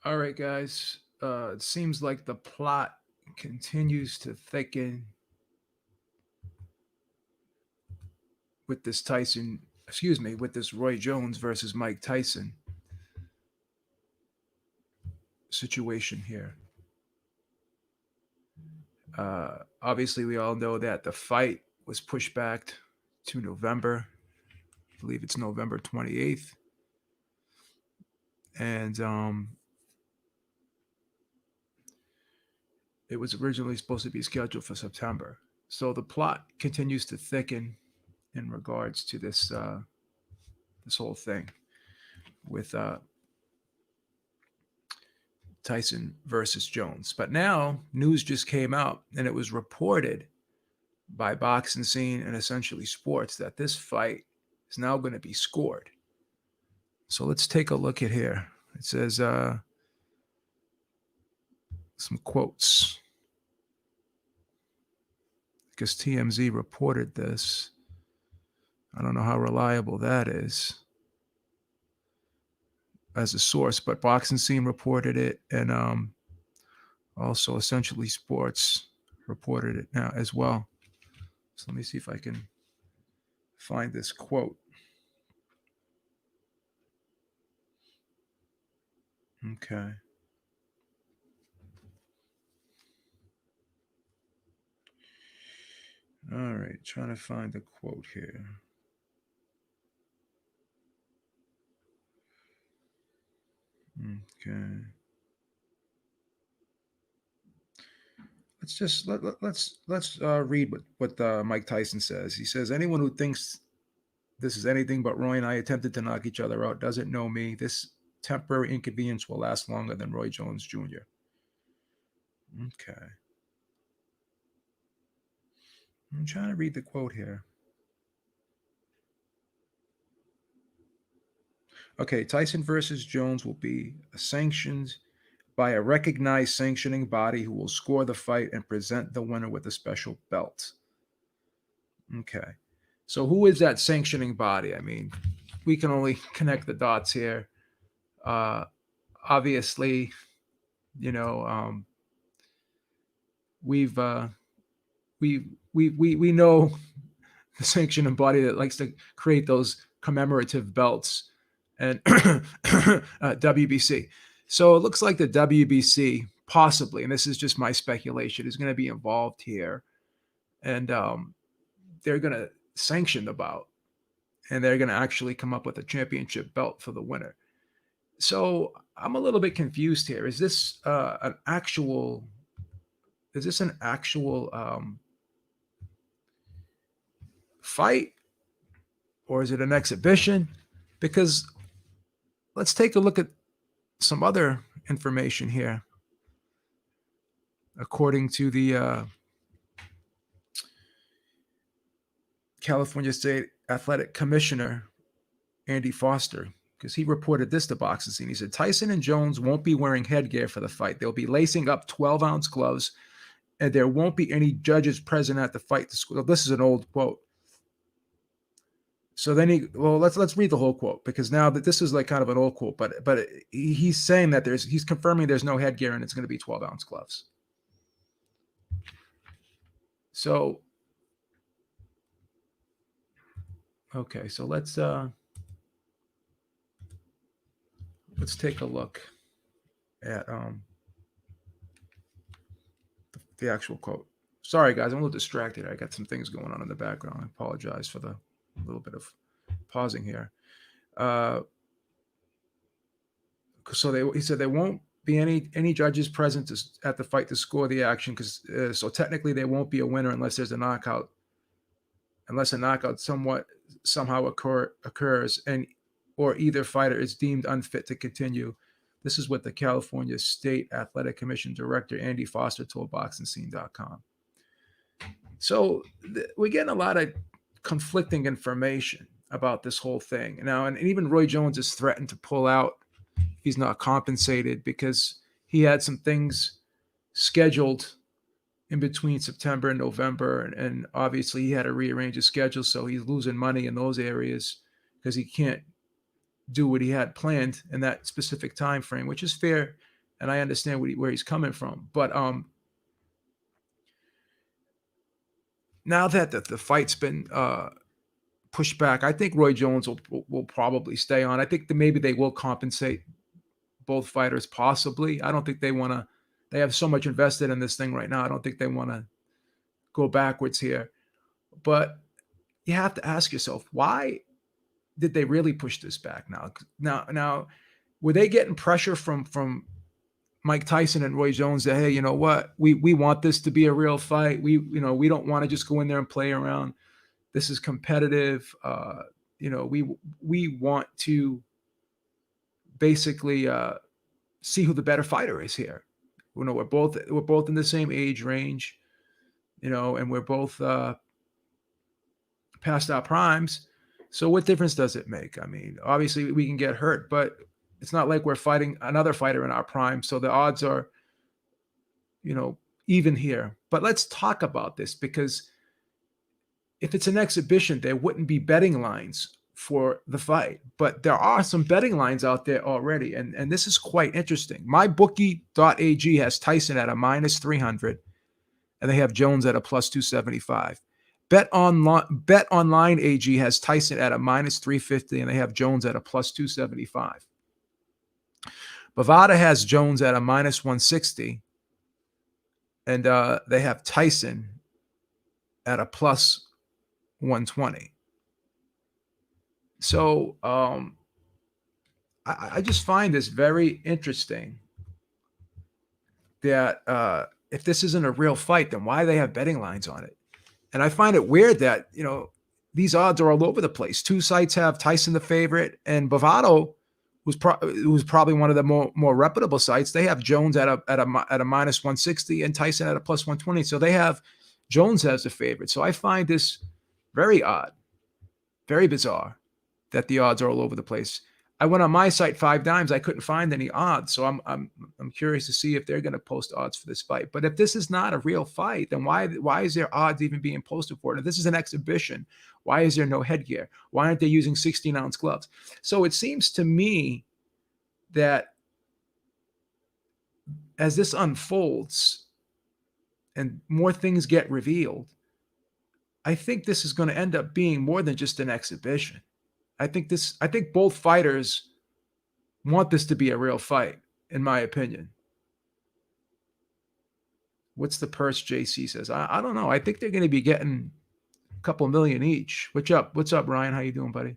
All right, guys. It seems like the plot continues to thicken with this with this Roy Jones versus Mike Tyson situation here. Obviously, we all know that the fight was pushed back to November. I believe it's November 28th. And it was originally supposed to be scheduled for September. So the plot continues to thicken in regards to this whole thing with Tyson versus Jones. But now news just came out, and it was reported by Boxing Scene and essentially Sports that this fight is now going to be scored. So let's take a look at here. It says some quotes, because TMZ reported this. I don't know how reliable that is as a source, but Boxing Scene reported it, and also essentially Sports reported it now as well. So let me see if I can find this quote. Okay. All right, trying to find the quote here. Okay. Let's read what Mike Tyson says. He says, "Anyone who thinks this is anything but Roy and I attempted to knock each other out doesn't know me. This temporary inconvenience will last longer than Roy Jones Jr." Okay. I'm trying to read the quote here. Okay, Tyson versus Jones will be sanctioned by a recognized sanctioning body who will score the fight and present the winner with a special belt. Okay. So who is that sanctioning body? I mean, we can only connect the dots here. Uh, Obviously, you know, we've we know the sanctioning body that likes to create those commemorative belts, and WBC. So it looks like the WBC possibly, and this is just my speculation, is going to be involved here, and they're going to sanction the bout, and they're going to actually come up with a championship belt for the winner. So I'm a little bit confused here. Is this an actual? Is this an actual fight, or is it an exhibition? Because let's take a look at some other information here. According to the California State Athletic Commissioner, Andy Foster, because he reported this to Boxing Scene. He said, Tyson and Jones won't be wearing headgear for the fight. They'll be lacing up 12-ounce gloves, and there won't be any judges present at the fight. This is an old quote. So then let's read the whole quote, because now that this is like kind of an old quote, but he's saying that he's confirming there's no headgear and it's going to be 12-ounce gloves. So, okay, so let's take a look at the actual quote. Sorry, guys, I'm a little distracted. I got some things going on in the background. I apologize for the little bit of pausing here. So he said there won't be any judges present at the fight to score the action, because so technically there won't be a winner unless there's a knockout. Unless a knockout somehow occurs, and or either fighter is deemed unfit to continue. This is what the California State Athletic Commission Director Andy Foster told BoxingScene.com. So we're getting a lot of conflicting information about this whole thing now, and even Roy Jones has threatened to pull out if he's not compensated, because he had some things scheduled in between September and November, and obviously he had to rearrange his schedule, so he's losing money in those areas because he can't do what he had planned in that specific time frame, which is fair and I understand where he's coming from. But now that the fight's been pushed back, I think Roy Jones will probably stay on. I think that maybe they will compensate both fighters, possibly. I don't think they want to. They have so much invested in this thing right now. I don't think they want to go backwards here. But you have to ask yourself, why did they really push this back now? Now, were they getting pressure from Mike Tyson and Roy Jones that, hey, you know what, we want this to be a real fight. We don't want to just go in there and play around. This is competitive. We want to basically see who the better fighter is here. We're both in the same age range, and we're both past our primes. So what difference does it make? I mean, obviously we can get hurt, but it's not like we're fighting another fighter in our prime. So the odds are, you know, even here. But let's talk about this, because if it's an exhibition, there wouldn't be betting lines for the fight. But there are some betting lines out there already. And this is quite interesting. MyBookie.ag has Tyson at a minus 300, and they have Jones at a plus 275. Bet Online AG has Tyson at a minus 350, and they have Jones at a plus 275. Bovada has Jones at a minus 160, and they have Tyson at a plus 120. So I just find this very interesting that if this isn't a real fight, then why do they have betting lines on it? And I find it weird that, these odds are all over the place. Two sites have Tyson the favorite, and Bovado, who's probably one of the more reputable sites, they have Jones at a minus 160 and Tyson at a plus 120. So they have Jones as the favorite. So I find this very odd, very bizarre that the odds are all over the place. I went on my site 5 times. I couldn't find any odds. So I'm curious to see if they're going to post odds for this fight. But if this is not a real fight, then why is there odds even being posted for it? If this is an exhibition, why is there no headgear? Why aren't they using 16-ounce gloves? So it seems to me that as this unfolds and more things get revealed, I think this is going to end up being more than just an exhibition. I think both fighters want this to be a real fight, in my opinion. What's the purse, JC says? I don't know. I think they're going to be getting a couple million each. What's up, Ryan? How you doing, buddy?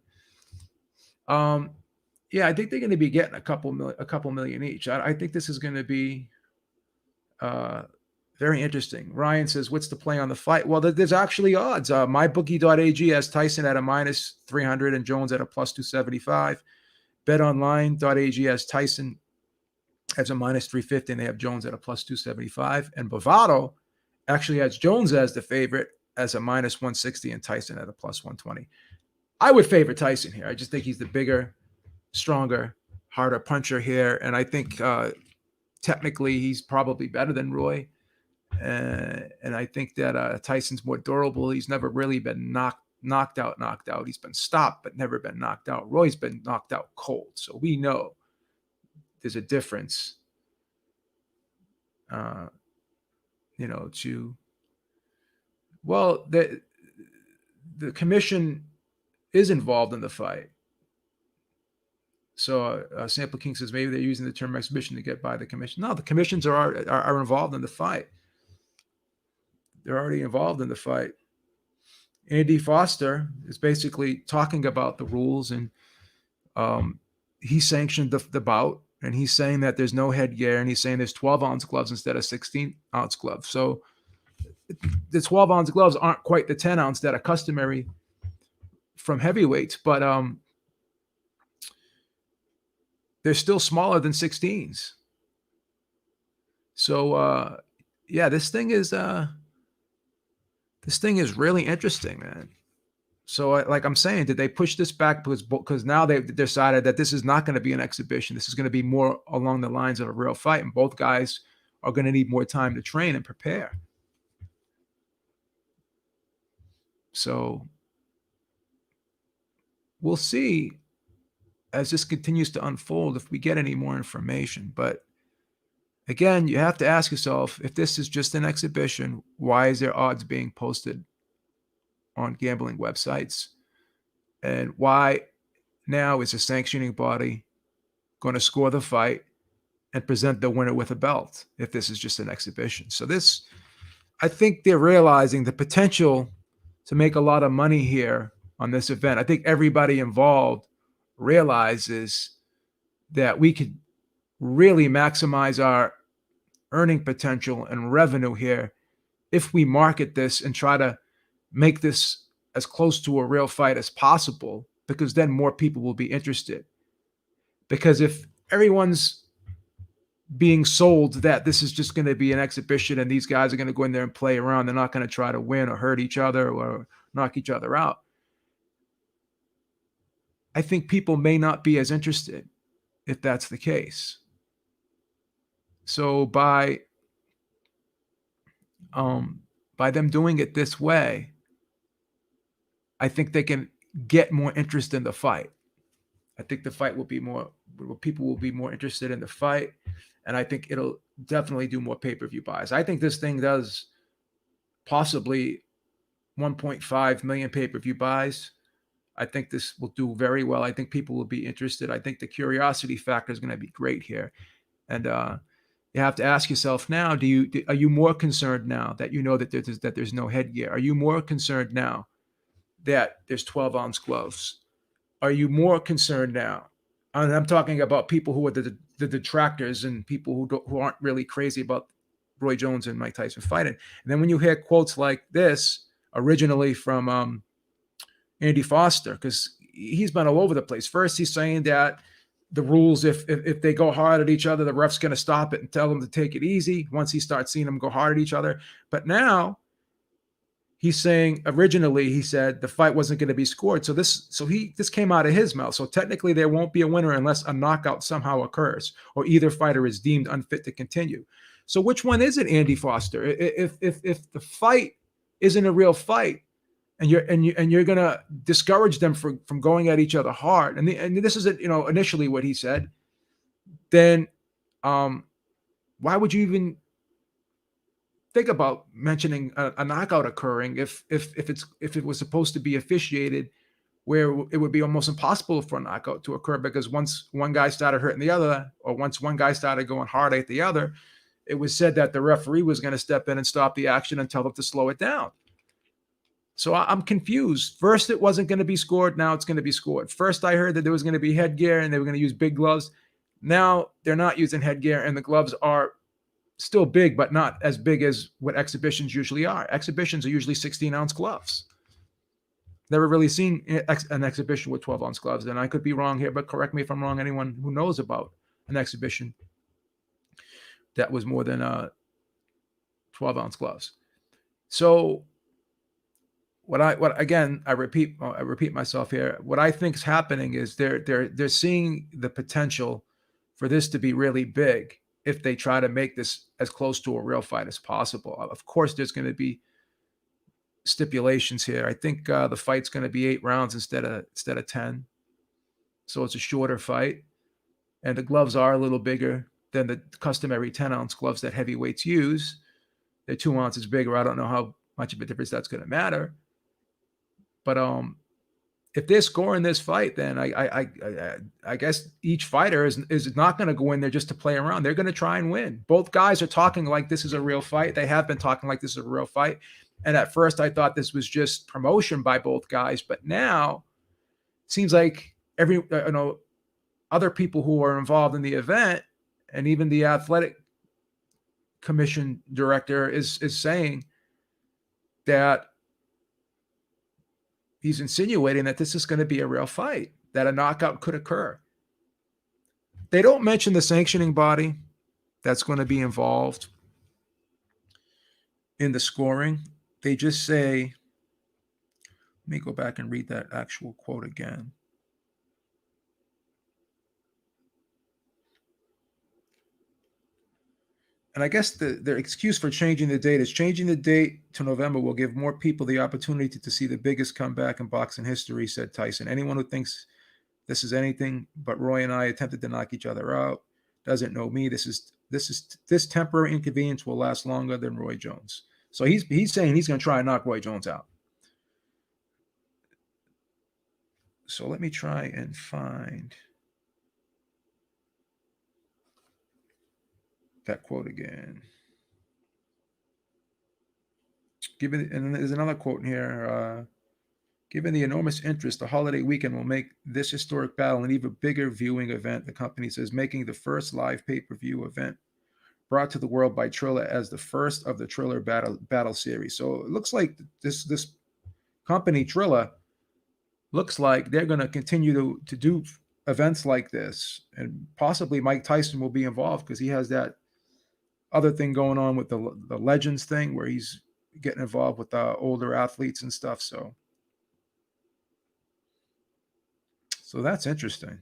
Yeah, I think they're going to be getting a couple million each. I think this is going to be very interesting. Ryan says, what's the play on the fight? Well, there's actually odds. MyBookie.ag has Tyson at a minus 300 and Jones at a plus 275. BetOnline.ag has Tyson as a minus 350, and they have Jones at a plus 275. And Bovado actually has Jones as the favorite as a minus 160 and Tyson at a plus 120. I would favor Tyson here. I just think he's the bigger, stronger, harder puncher here. And I think technically he's probably better than Roy. And I think that Tyson's more durable. He's never really been knocked out. He's been stopped, but never been knocked out. Roy's been knocked out cold. So we know there's a difference, the commission is involved in the fight. So Sample King says maybe they're using the term exhibition to get by the commission. No, the commissions are involved in the fight. They're already involved in the fight. Andy Foster is basically talking about the rules, and he sanctioned the bout, and he's saying that there's no headgear, and he's saying there's 12-ounce gloves instead of 16-ounce gloves. So the 12-ounce gloves aren't quite the 10-ounce that are customary from heavyweights, but they're still smaller than 16s. So yeah, this thing is really interesting, man. So like I'm saying, did they push this back because now they've decided that this is not going to be an exhibition? This is going to be more along the lines of a real fight, and both guys are going to need more time to train and prepare. So we'll see as this continues to unfold if we get any more information. But Again, you have to ask yourself, if this is just an exhibition, why is there odds being posted on gambling websites? And why now is a sanctioning body going to score the fight and present the winner with a belt if this is just an exhibition? So this, I think they're realizing the potential to make a lot of money here on this event. I think everybody involved realizes that we could really maximize our earning potential and revenue here if we market this and try to make this as close to a real fight as possible, because then more people will be interested. Because if everyone's being sold that this is just going to be an exhibition and these guys are going to go in there and play around, they're not going to try to win or hurt each other or knock each other out, I think people may not be as interested if that's the case. So by them doing it this way, I think they can get more interest in the fight. I think the fight will be more, people will be more interested in the fight. And I think it'll definitely do more pay-per-view buys. I think this thing does possibly 1.5 million pay-per-view buys. I think this will do very well. I think people will be interested. I think the curiosity factor is going to be great here. And you have to ask yourself now, are you more concerned now that you know that there's no headgear? Are you more concerned now that there's 12-ounce gloves? Are you more concerned now? And I'm talking about people who are the detractors and people who aren't really crazy about Roy Jones and Mike Tyson fighting. And then when you hear quotes like this, originally from Andy Foster, because he's been all over the place. First, he's saying that the rules, if they go hard at each other, the ref's going to stop it and tell them to take it easy once he starts seeing them go hard at each other. But now he's saying, originally he said the fight wasn't going to be scored. So this came out of his mouth. So technically there won't be a winner unless a knockout somehow occurs or either fighter is deemed unfit to continue. So which one is it, Andy Foster? If the fight isn't a real fight, and you're gonna discourage them from going at each other hard, and this is initially what he said, then why would you even think about mentioning a knockout occurring if it was supposed to be officiated where it would be almost impossible for a knockout to occur, because once one guy started hurting the other, or once one guy started going hard at the other, it was said that the referee was going to step in and stop the action and tell them to slow it down. So I'm confused. First, it wasn't going to be scored. Now it's going to be scored. First, I heard that there was going to be headgear and they were going to use big gloves. Now they're not using headgear and the gloves are still big, but not as big as what exhibitions usually are. Exhibitions are usually 16-ounce gloves. Never really seen an exhibition with 12-ounce gloves. And I could be wrong here, but correct me if I'm wrong. Anyone who knows about an exhibition that was more than 12-ounce gloves. So I repeat myself here. What I think is happening is they're seeing the potential for this to be really big if they try to make this as close to a real fight as possible. Of course, there's going to be stipulations here. I think the fight's going to be 8 rounds instead of 10, so it's a shorter fight, and the gloves are a little bigger than the customary 10-ounce gloves that heavyweights use. They're 2 ounces bigger. I don't know how much of a difference that's going to matter. But if they're scoring this fight, then I guess each fighter is not going to go in there just to play around. They're going to try and win. Both guys are talking like this is a real fight. They have been talking like this is a real fight. And at first, I thought this was just promotion by both guys. But now, it seems like other people who are involved in the event, and even the athletic commission director is saying that he's insinuating that this is going to be a real fight, that a knockout could occur. They don't mention the sanctioning body that's going to be involved in the scoring. They just say, let me go back and read that actual quote again. And I guess their excuse for changing the date is changing the date to November will give more people the opportunity to see the biggest comeback in boxing history, said Tyson. Anyone who thinks this is anything but Roy and I attempted to knock each other out doesn't know me. This is this temporary inconvenience will last longer than Roy Jones. So he's saying he's going to try and knock Roy Jones out. So let me try and find that quote again. And there's another quote in here. Given the enormous interest, the holiday weekend will make this historic battle an even bigger viewing event, the company says, making the first live pay-per-view event brought to the world by Triller as the first of the Triller battle series. So it looks like this company, Triller, looks like they're going to continue to do events like this, and possibly Mike Tyson will be involved because he has that other thing going on with the Legends thing where he's getting involved with older athletes and stuff. So that's interesting.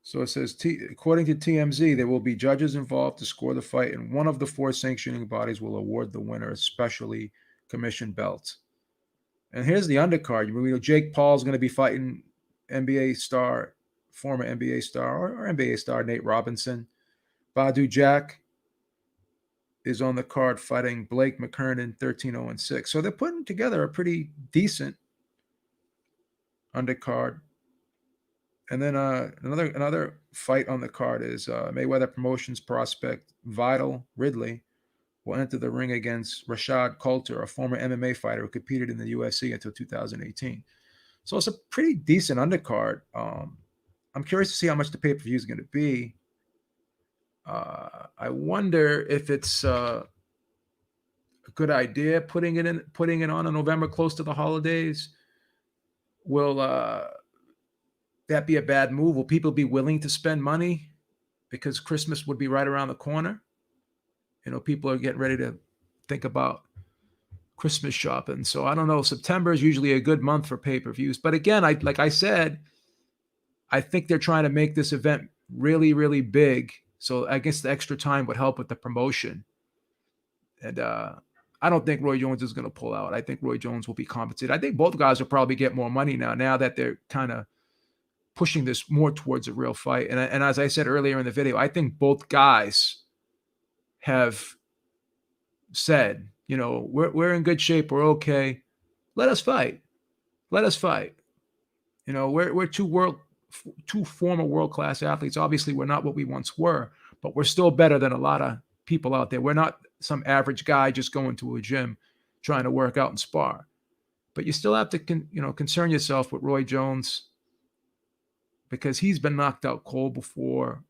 So it says, according to TMZ, there will be judges involved to score the fight, and one of the 4 sanctioning bodies will award the winner a specially commissioned belt. And here's the undercard. You know, Jake Paul's going to be fighting former NBA star or NBA star Nate Robinson. Badu Jack is on the card fighting Blake McKernan, 13-0-6. So they're putting together a pretty decent undercard. And then another fight on the card is Mayweather Promotions prospect Vital Ridley will enter the ring against Rashad Coulter, a former MMA fighter who competed in the UFC until 2018. So it's a pretty decent undercard. I'm curious to see how much the pay-per-view is going to be. I wonder if it's a good idea putting it on in November close to the holidays. Will that be a bad move? Will people be willing to spend money because Christmas would be right around the corner? You know, people are getting ready to think about Christmas shopping. So I don't know. September is usually a good month for pay-per-views. But again, like I said, I think they're trying to make this event really, really big. So I guess the extra time would help with the promotion. And I don't think Roy Jones is going to pull out. I think Roy Jones will be compensated. I think both guys will probably get more money now that they're kind of pushing this more towards a real fight. And as I said earlier in the video, I think both guys have said, you know, we're in good shape. We're okay. Let us fight. You know, we're two former world-class athletes. Obviously, we're not what we once were, but we're still better than a lot of people out there. We're not some average guy just going to a gym trying to work out and spar. But you still have to, concern yourself with Roy Jones because he's been knocked out cold before.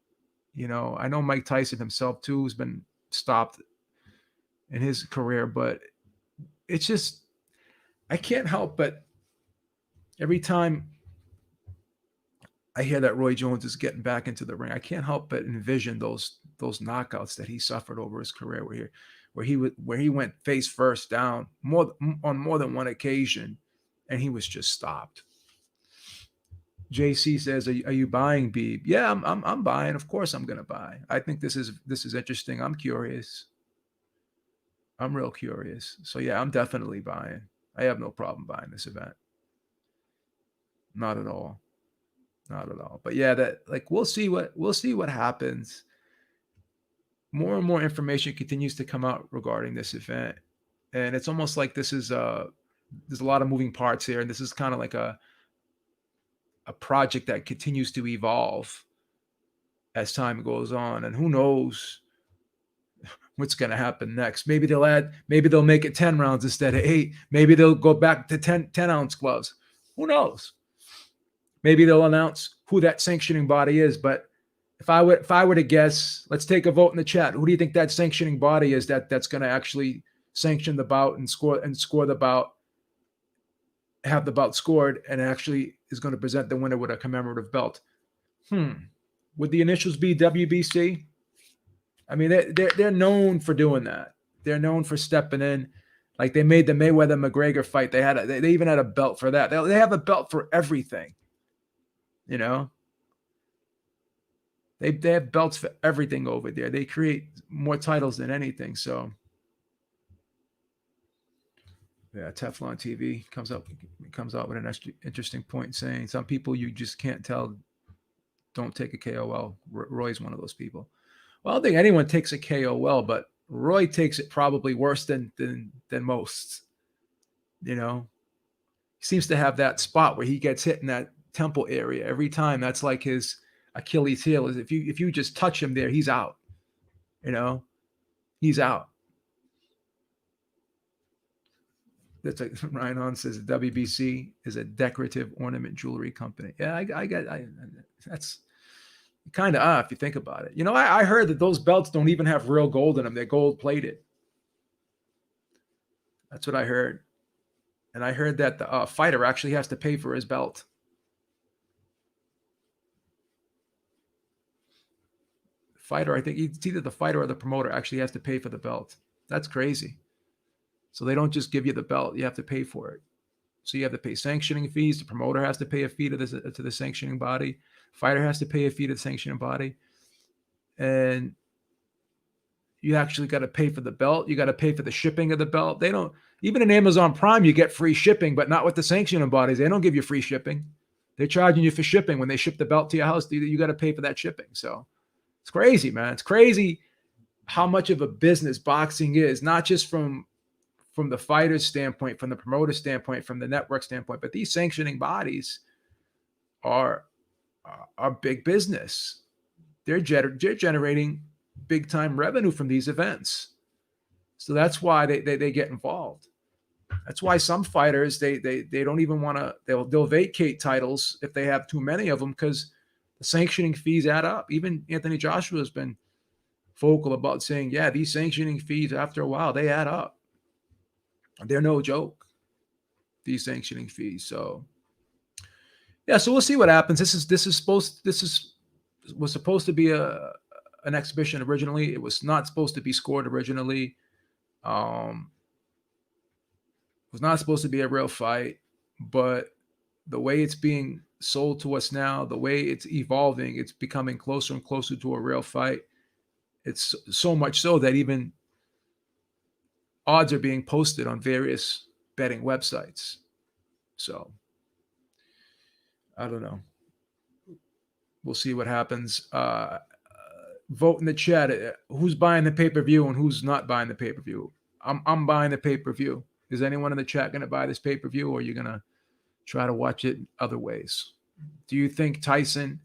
You know, I know Mike Tyson himself too has been stopped in his career, but it's just, I can't help but every time I hear that Roy Jones is getting back into the ring, I can't help but envision those knockouts that he suffered over his career, where he went face first down on more than one occasion, and he was just stopped. JC says, "Are you buying, Beeb?" Yeah, I'm buying. Of course, I'm gonna buy. I think this is interesting. I'm curious. I'm real curious. So yeah, I'm definitely buying. I have no problem buying this event. Not at all. Not at all. But yeah, we'll see what happens. More and more information continues to come out regarding this event, and it's almost like there's a lot of moving parts here, and this is kind of like a project that continues to evolve as time goes on, and who knows what's going to happen next. Maybe they'll make it 10 rounds instead of 8. Maybe they'll go back to 10-ounce gloves. Who knows? Maybe they'll announce who that sanctioning body is. But if I were to guess, let's take a vote in the chat. Who do you think that sanctioning body is that's going to actually sanction the bout and score the bout, have the bout scored, and actually is going to present the winner with a commemorative belt? Would the initials be WBC? I mean, they're known for doing that. They're known for stepping in. Like they made the Mayweather-McGregor fight. They even had a belt for that. They have a belt for everything. You know, they have belts for everything over there. They create more titles than anything. So Yeah, Teflon TV comes out with an interesting point saying some people you just can't tell don't take a KOL. Roy's one of those people. Well, I don't think anyone takes a KOL, but Roy takes it probably worse than most. You know, he seems to have that spot where he gets hit in that temple area every time. That's like his Achilles heel. Is if you just touch him there, he's out. You know, he's out. That's like Ryan On says WBC is a decorative ornament jewelry company. Yeah, I get that's kind of odd if you think about it. You know, I heard that those belts don't even have real gold in them. They're gold plated. That's what I heard. And I heard that the fighter actually has to pay for his belt. Fighter, I think it's either the fighter or the promoter actually has to pay for the belt. That's crazy. So they don't just give you the belt; you have to pay for it. So you have to pay sanctioning fees. The promoter has to pay a fee to the sanctioning body. Fighter has to pay a fee to the sanctioning body, and you actually got to pay for the belt. You got to pay for the shipping of the belt. They don't even in Amazon Prime you get free shipping, but not with the sanctioning bodies. They don't give you free shipping. They're charging you for shipping when they ship the belt to your house. You got to pay for that shipping. So it's crazy, man. It's crazy how much of a business boxing is, not just from the fighter's standpoint, from the promoter's standpoint, from the network standpoint, but these sanctioning bodies are big business. They're generating big time revenue from these events, so that's why they get involved. That's why some fighters they don't even want to. They'll vacate titles if they have too many of them because the sanctioning fees add up. Even Anthony Joshua has been vocal about saying, yeah, these sanctioning fees after a while they add up. They're no joke, these sanctioning fees. So yeah, so we'll see what happens. This was supposed to be an exhibition originally. It was not supposed to be scored originally. It was not supposed to be a real fight, but the way it's being sold to us now, the way it's evolving, it's becoming closer and closer to a real fight. It's so much so that even odds are being posted on various betting websites. So I don't know. We'll see what happens. Vote in the chat. Who's buying the pay-per-view and who's not buying the pay-per-view? I'm buying the pay-per-view. Is anyone in the chat going to buy this pay-per-view, or are you going to try to watch it other ways? Do you think Tyson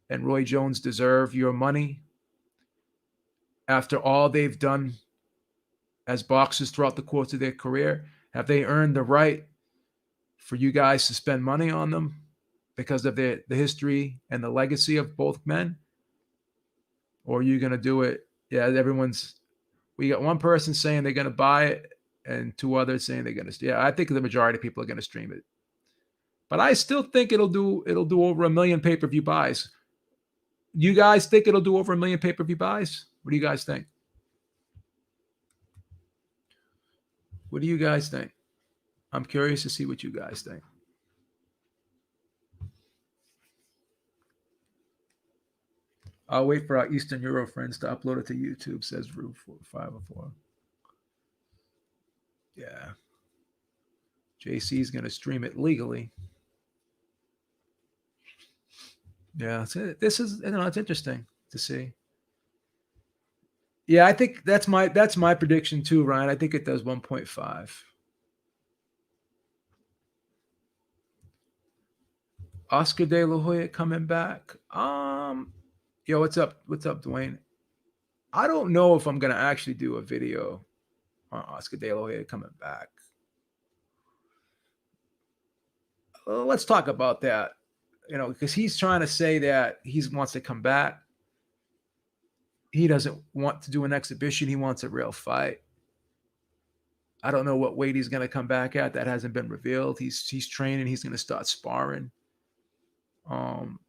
and Roy Jones deserve your money after all they've done as boxers throughout the course of their career? Have they earned the right for you guys to spend money on them because of the history and the legacy of both men? Or are you going to do it? Yeah, we got one person saying they're going to buy it and two others saying they're going to. Yeah, I think the majority of people are going to stream it. But I still think it'll do over 1 million pay-per-view buys. You guys think it'll do over 1 million pay-per-view buys? What do you guys think? What do you guys think? I'm curious to see what you guys think. I'll wait for our Eastern Euro friends to upload it to YouTube, says Rue 504. Yeah. JC's going to stream it legally. Yeah, this is, it's interesting to see. Yeah, I think that's my prediction too, Ryan. I think it does 1.5. Oscar De La Hoya coming back. Yo, what's up? What's up, Dwayne? I don't know if I'm gonna actually do a video on Oscar De La Hoya coming back. Let's talk about that. Because he's trying to say that he wants to come back. He doesn't want to do an exhibition. He wants a real fight. I don't know what weight he's going to come back at. That hasn't been revealed. He's training. He's going to start sparring. And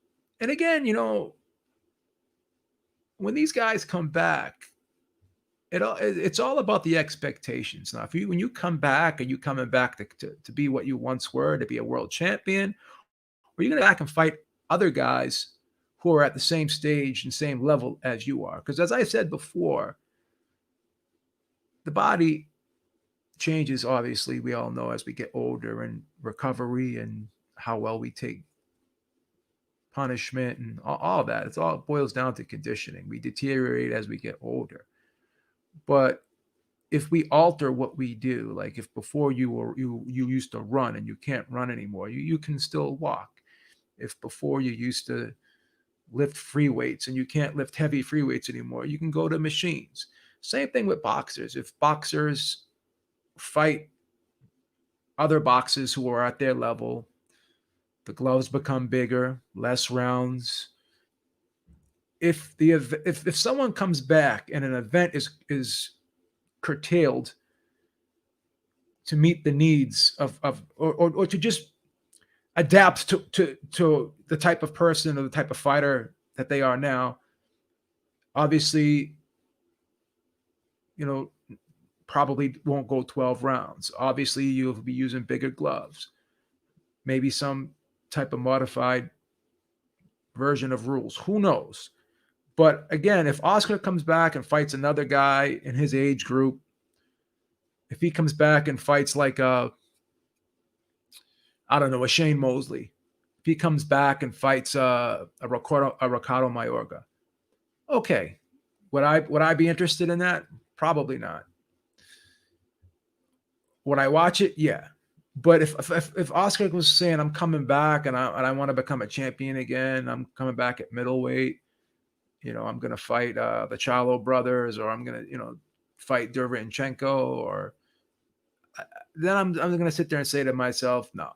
again, when these guys come back, it's all about the expectations. Now, when you come back, are you coming back to be what you once were, to be a world champion? Or are you going to back and fight other guys who are at the same stage and same level as you are? Because as I said before, the body changes, obviously, we all know as we get older, and recovery and how well we take punishment and all that. It's all boils down to conditioning. We deteriorate as we get older. But if we alter what we do, like if before you used to run and you can't run anymore, you can still walk. If before you used to lift free weights and you can't lift heavy free weights anymore, you can go to machines. Same thing with boxers. If boxers fight other boxers who are at their level, the gloves become bigger, less rounds. If someone comes back and an event is curtailed to meet the needs or to just adapt to the type of person or the type of fighter that they are now, obviously, you know, probably won't go 12 rounds. Obviously, you'll be using bigger gloves, maybe some type of modified version of rules. Who knows? But again, if Oscar comes back and fights another guy in his age group, if he comes back and fights like I don't know, a Shane Mosley, if he comes back and fights Ricardo Mayorga, okay, would I be interested in that? Probably not. Would I watch it? Yeah. But if Oscar was saying I'm coming back and I want to become a champion again, I'm coming back at middleweight, I'm going to fight the Charlo brothers, or I'm going to fight Derevyanchenko, or then I'm going to sit there and say to myself, no,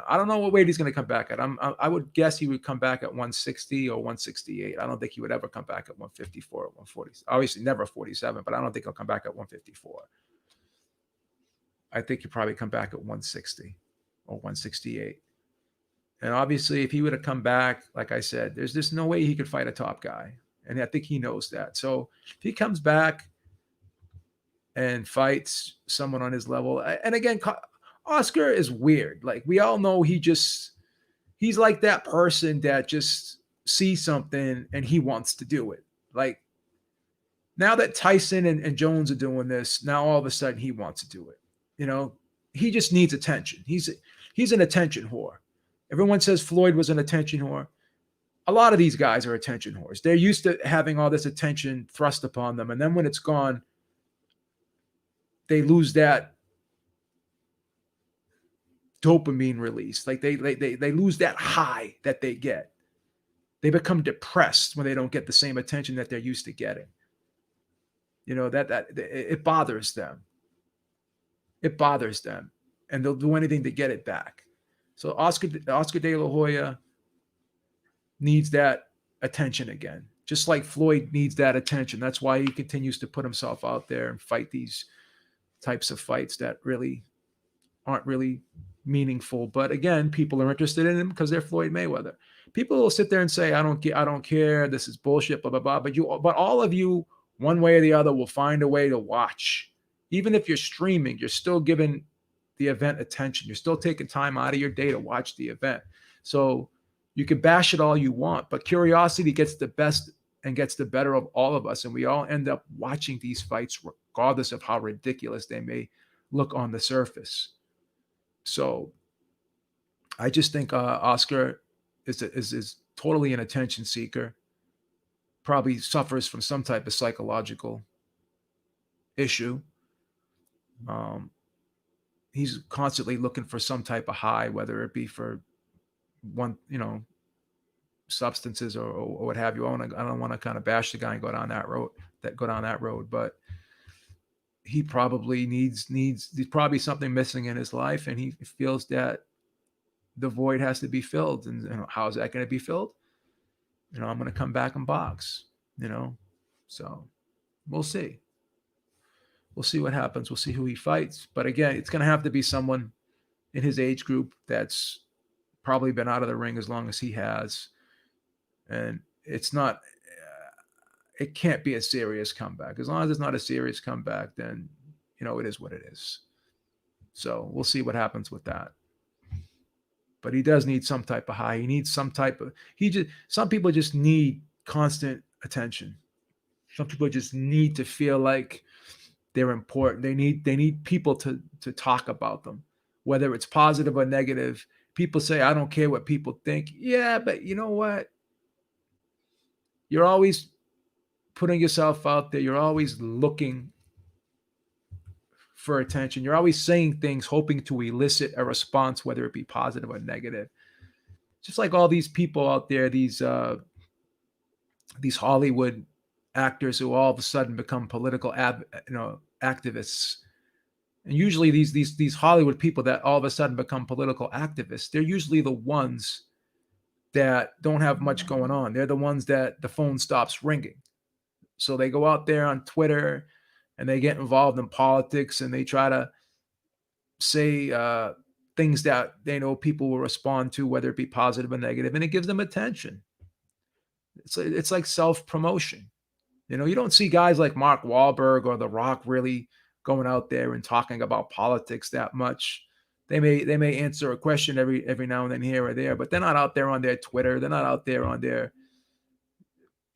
I don't know what weight he's going to come back at. I would guess he would come back at 160 or 168. I don't think he would ever come back at 154 or 140. Obviously, never 47, but I don't think he'll come back at 154. I think he'd probably come back at 160 or 168. And obviously, if he would have come back, like I said, there's just no way he could fight a top guy. And I think he knows that. So if he comes back and fights someone on his level, and again, Oscar is weird. Like, we all know he's like that person that just sees something and he wants to do it. Like, now that Tyson and Jones are doing this, now all of a sudden he wants to do it. He just needs attention. He's an attention whore. Everyone says Floyd was an attention whore. A lot of these guys are attention whores. They're used to having all this attention thrust upon them, and then when it's gone, they lose that dopamine release. Like they lose that high that they get. They become depressed when they don't get the same attention that they're used to getting. That it bothers them. It bothers them, and they'll do anything to get it back. So Oscar De La Hoya needs that attention again, just like Floyd needs that attention. That's why he continues to put himself out there and fight these types of fights that really aren't really meaningful. But again, people are interested in him because they're Floyd Mayweather. People will sit there and say, I don't care. This is bullshit, blah, blah, blah. But all of you, one way or the other, will find a way to watch. Even if you're streaming, you're still giving the event attention. You're still taking time out of your day to watch the event. So you can bash it all you want, but curiosity gets the best and gets the better of all of us. And we all end up watching these fights regardless of how ridiculous they may look on the surface. So I just think Oscar is totally an attention seeker, probably suffers from some type of psychological issue. He's constantly looking for some type of high, whether it be for one, substances or what have you. I don't want to kind of bash the guy and go down that road, but he probably there's probably something missing in his life, and he feels that the void has to be filled. And how is that going to be filled? I'm going to come back and box, so we'll see. We'll see what happens. We'll see who he fights. But again, it's going to have to be someone in his age group that's probably been out of the ring as long as he has. And it's not, it can't be a serious comeback. As long as it's not a serious comeback, then, it is what it is. So we'll see what happens with that. But he does need some type of high. He needs some people just need constant attention. Some people just need to feel like they're important. They need people to talk about them, whether it's positive or negative. People say, I don't care what people think. Yeah, but you know what? You're always putting yourself out there. You're always looking for attention. You're always saying things hoping to elicit a response, whether it be positive or negative. Just like all these people out there, these Hollywood actors who all of a sudden become political activists. And usually these Hollywood people that all of a sudden become political activists, they're usually the ones that don't have much going on. They're the ones that the phone stops ringing. So they go out there on Twitter and they get involved in politics and they try to say things that they know people will respond to, whether it be positive or negative, and it gives them attention. It's like self promotion. You know, you don't see guys like Mark Wahlberg or The Rock really going out there and talking about politics that much. They may answer a question every now and then here or there, but they're not out there on their Twitter. They're not out there on their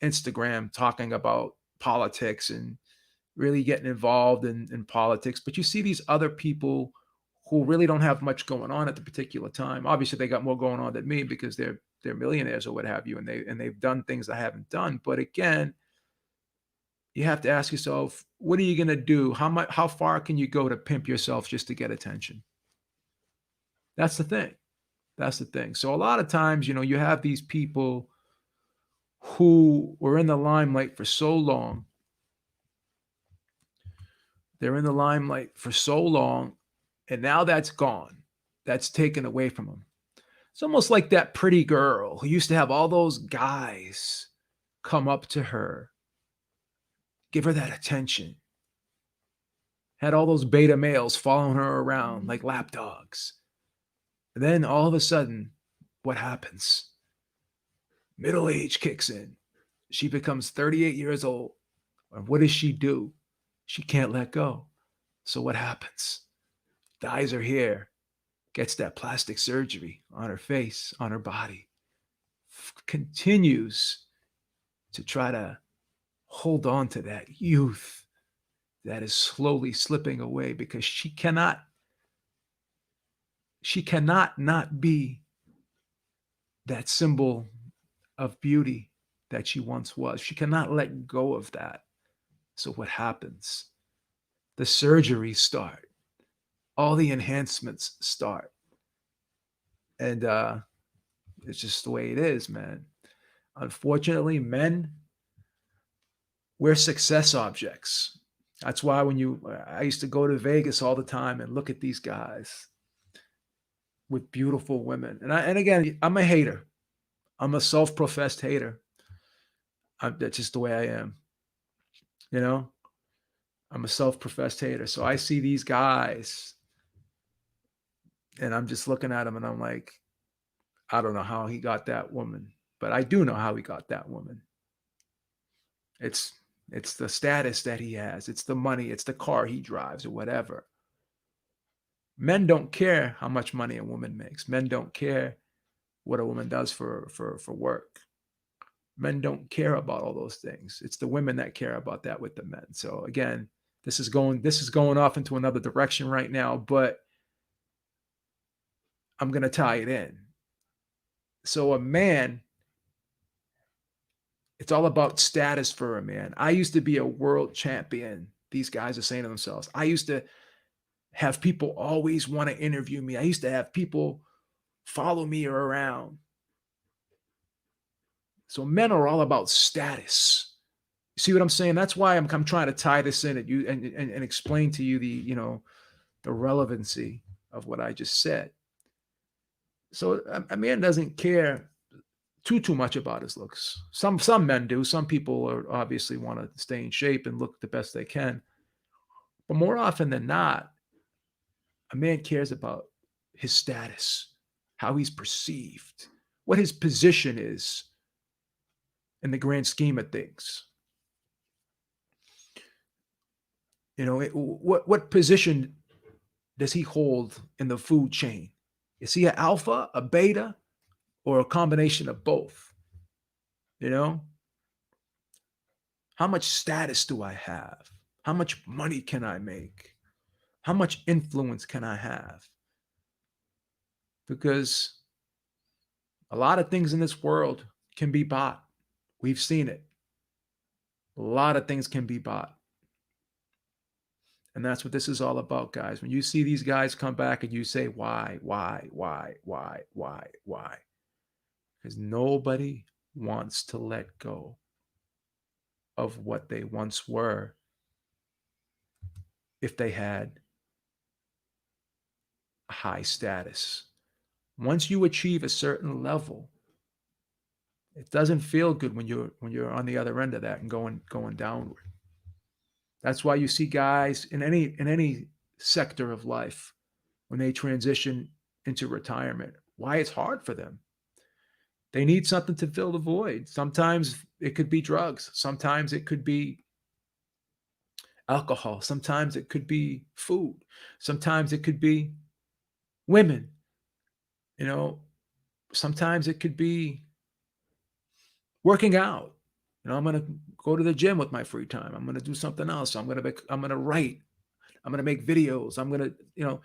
Instagram talking about politics and really getting involved in politics. But you see these other people who really don't have much going on at the particular time. Obviously, they got more going on than me because they're millionaires or what have you, and they've done things I haven't done. But again, you have to ask yourself, what are you going to do? How far can you go to pimp yourself just to get attention? That's the thing. That's the thing. So a lot of times, you have these people who were in the limelight for so long. They're in the limelight for so long, and now that's gone. That's taken away from them. It's almost like that pretty girl who used to have all those guys come up to her, give her that attention. Had all those beta males following her around like lapdogs. And then all of a sudden, what happens? Middle age kicks in. She becomes 38 years old. And what does she do? She can't let go. So what happens? Dyes her hair, gets that plastic surgery on her face, on her body, continues to try to hold on to that youth that is slowly slipping away because she cannot not be that symbol of beauty that she once was. She cannot let go of that. So what happens? The surgeries start. All the enhancements start. And it's just the way it is, man. Unfortunately, men, we're success objects. That's why I used to go to Vegas all the time and look at these guys with beautiful women. And again, I'm a hater. I'm a self-professed hater. That's just the way I am. I'm a self-professed hater. So I see these guys and I'm just looking at them and I'm like, I don't know how he got that woman, but I do know how he got that woman. It's the status that he has. It's the money. It's the car he drives or whatever. Men don't care how much money a woman makes. Men don't care what a woman does for work. Men don't care about all those things. It's the women that care about that with the men. So again, this is going off into another direction right now, but I'm going to tie it in. So a man, it's all about status for a man. I used to be a world champion. These guys are saying to themselves, I used to have people always want to interview me. I used to have people follow me around. So men are all about status. You see what I'm saying? That's why I'm trying to tie this in at you and explain to you the relevancy of what I just said. So a man doesn't care too much about his looks. Some men do. Some people are obviously want to stay in shape and look the best they can. But more often than not, a man cares about his status, how he's perceived, what his position is in the grand scheme of things. What position does he hold in the food chain? Is he an alpha, a beta, or a combination of both? How much status do I have? How much money can I make? How much influence can I have? Because a lot of things in this world can be bought. We've seen it. A lot of things can be bought. And that's what this is all about, guys. When you see these guys come back and you say, why? Because nobody wants to let go of what they once were if they had a high status. Once you achieve a certain level, it doesn't feel good when you're on the other end of that and going downward. That's why you see guys in any sector of life when they transition into retirement, why it's hard for them. They need something to fill the void. Sometimes it could be drugs, sometimes it could be alcohol, sometimes it could be food, sometimes it could be women, you know, sometimes it could be working out. I'm going to go to the gym with my free time. I'm going to do something else. I'm going to write. I'm going to make videos. I'm going to,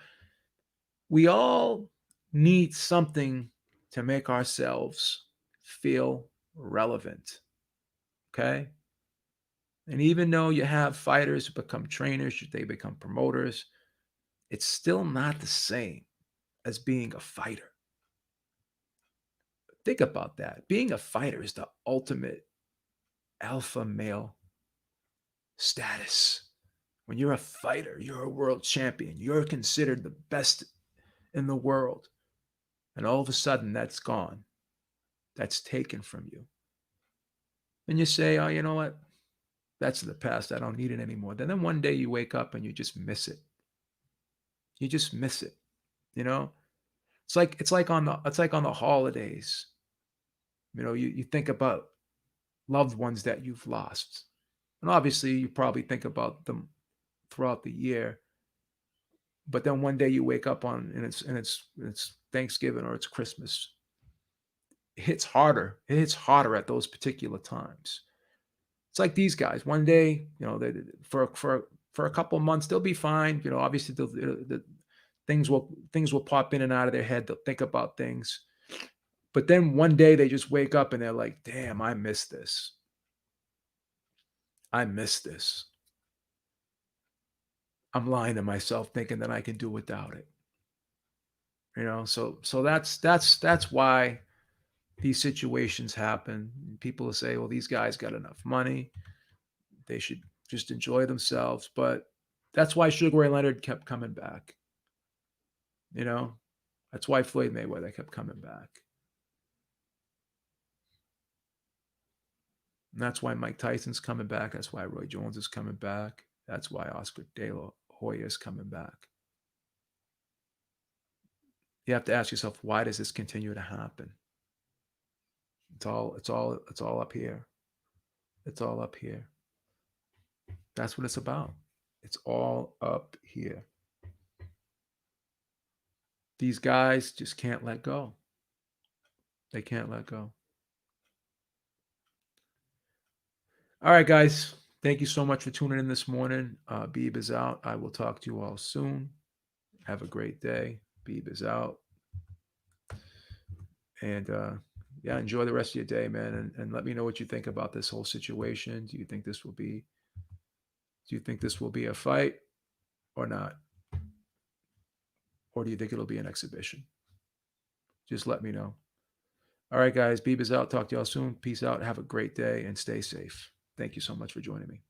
we all need something to make ourselves feel relevant. Okay? And even though you have fighters who become trainers, they become promoters, it's still not the same as being a fighter. Think about that. Being a fighter is the ultimate alpha male status. When you're a fighter, you're a world champion. You're considered the best in the world. And all of a sudden, that's gone. That's taken from you. And you say, oh, you know what? That's in the past. I don't need it anymore. Then one day you wake up and you just miss it. You just miss it. You know? It's like on the holidays. You think about loved ones that you've lost. And obviously you probably think about them throughout the year. But then one day you wake up on and it's Thanksgiving or it's Christmas. It hits harder. It hits harder at those particular times. It's like these guys. One day, for a couple of months they'll be fine. Obviously the things will pop in and out of their head. They'll think about things, but then one day they just wake up and they're like, "Damn, I miss this. I miss this. I'm lying to myself thinking that I can do without it." So that's why these situations happen. People will say, "Well, these guys got enough money. They should just enjoy themselves." But that's why Sugar Ray Leonard kept coming back. You know, that's why Floyd Mayweather kept coming back. And that's why Mike Tyson's coming back. That's why Roy Jones is coming back. That's why Oscar De La Hoya is coming back. You have to ask yourself, why does this continue to happen? It's all up here. It's all up here. That's what it's about. It's all up here. These guys just can't let go. They can't let go. All right, guys. Thank you so much for tuning in this morning. Beeb is out. I will talk to you all soon. Have a great day. Beeb is out. And yeah, enjoy the rest of your day, man. And let me know what you think about this whole situation. Do you think this will be a fight or not? Or do you think it'll be an exhibition? Just let me know. All right, guys. Beeb is out. Talk to y'all soon. Peace out. Have a great day and stay safe. Thank you so much for joining me.